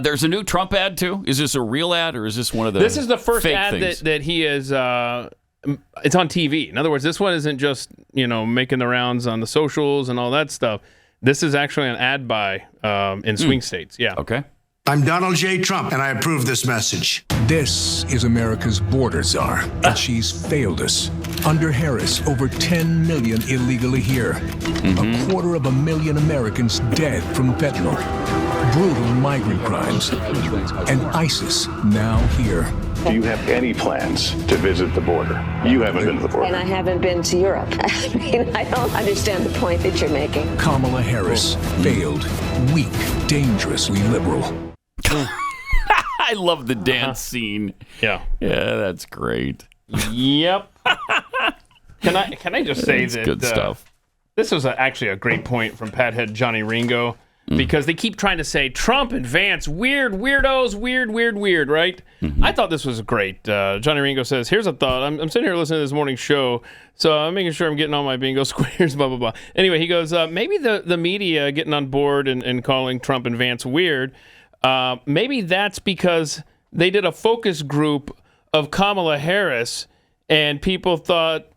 There's a new Trump ad, too. Is this a real ad, or is this one of the This is the first fake ad things? that he is... it's on TV. In other words, this one isn't just, making the rounds on the socials and all that stuff. This is actually an ad buy in swing states. Yeah. Okay. I'm Donald J. Trump, and I approve this message. This is America's border czar, and she's failed us. Under Harris, over 10 million illegally here. A 250,000 Americans dead from fentanyl. Brutal migrant crimes. And ISIS now here. Do you have any plans to visit the border? You haven't been to the border. And I haven't been to Europe. I mean, I don't understand the point that you're making. Kamala Harris, failed, weak, dangerously liberal. I love the dance scene. Yeah. Yeah, that's great. Yep. Can I just say It's that good stuff. This was actually a great point from Pathead Johnny Ringo, because they keep trying to say Trump and Vance, weird weirdos, weird, right? I thought this was great. Johnny Ringo says, here's a thought. I'm sitting here listening to this morning show, so I'm making sure I'm getting all my bingo squares, blah, blah, blah. Anyway, he goes, maybe the media getting on board and calling Trump and Vance weird, maybe that's because they did a focus group of Kamala Harris, and people thought,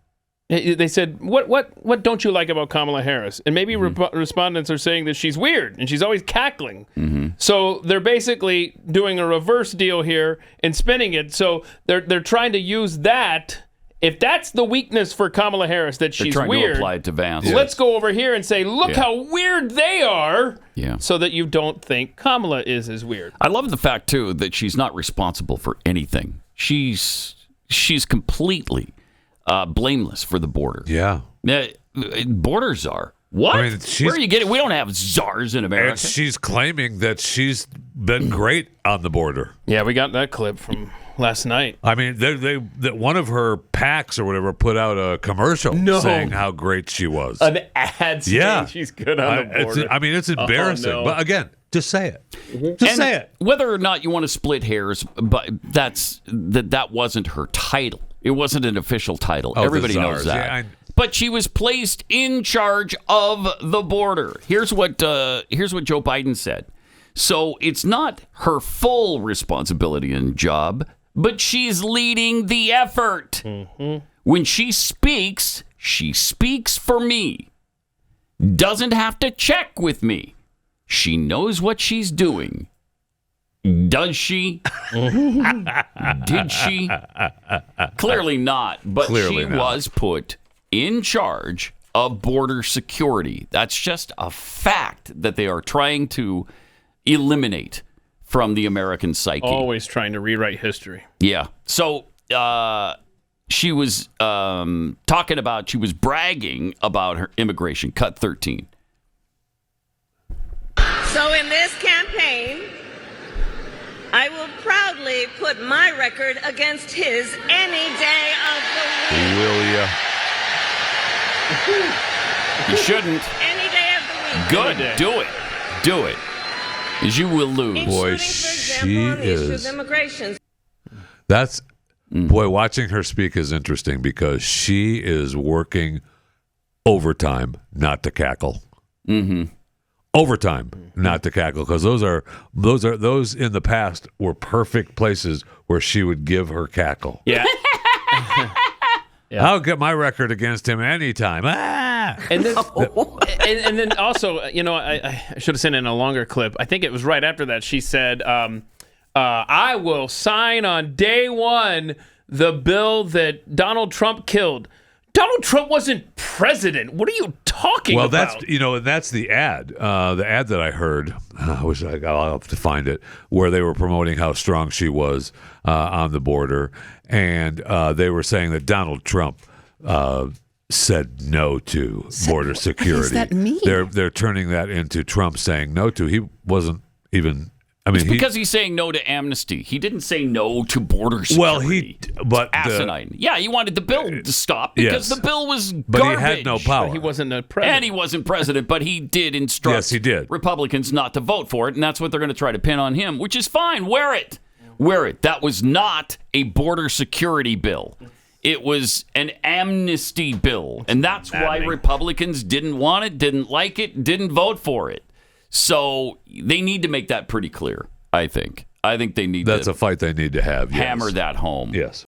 they said, what don't you like about Kamala Harris? And maybe respondents are saying that she's weird and she's always cackling. So they're basically doing a reverse deal here and spinning it. So they're trying to use that. If that's the weakness for Kamala Harris, that she's trying weird, to apply it to Vance. Let's go over here and say, look how weird they are, so that you don't think Kamala is as weird. I love the fact, too, that she's not responsible for anything. She's completely blameless for the border. Yeah. Border czar. What? I mean, where are you getting? We don't have czars in America. And she's claiming that she's been great on the border. Yeah, we got that clip from last night. I mean, that one of her PACs or whatever put out a commercial saying how great she was. An ad saying she's good on the border. It's embarrassing. No. But again, just say it. Just And say it. Whether or not you want to split hairs, but that wasn't her title. It wasn't an official title. Everybody knows that. Yeah, but she was placed in charge of the border. Here's what Joe Biden said. So it's not her full responsibility and job, but she's leading the effort. When she speaks for me. Doesn't have to check with me. She knows what she's doing. Does she? Did she? Clearly not. But she was put in charge of border security. That's just a fact that they are trying to eliminate from the American psyche. Always trying to rewrite history. Yeah. So she was she was bragging about her immigration. Cut 13. So in this campaign, I will proudly put my record against his any day of the week. Will ya? You shouldn't. Any day of the week. Good. Do it. As you will lose. Boy, she is. Boy, watching her speak is interesting because she is working overtime not to cackle. Overtime not to cackle, because those in the past were perfect places where she would give her cackle. Yeah. I'll get my record against him anytime. And then, and then also, I should have sent in a longer clip. I think it was right after that she said, I will sign on day one the bill that Donald Trump killed. Donald Trump wasn't president. What are you talking about? Well, that's the ad. The ad that I heard, I'll have to find it, where they were promoting how strong she was on the border. And they were saying that Donald Trump said no to border security. What does that mean? They're turning that into Trump saying no to. He wasn't even... It's because he's saying no to amnesty. He didn't say no to border security. But asinine. He wanted the bill to stop because the bill was garbage. But he had no power. But he wasn't a president. And he wasn't president, but he did instruct Yes, he did. Republicans not to vote for it, and that's what they're going to try to pin on him, which is fine. Wear it. That was not a border security bill. It was an amnesty bill, and that's why Republicans didn't want it, didn't like it, didn't vote for it. So they need to make that pretty clear. I think they need That's to a fight they need to have. hammer that home. Yes.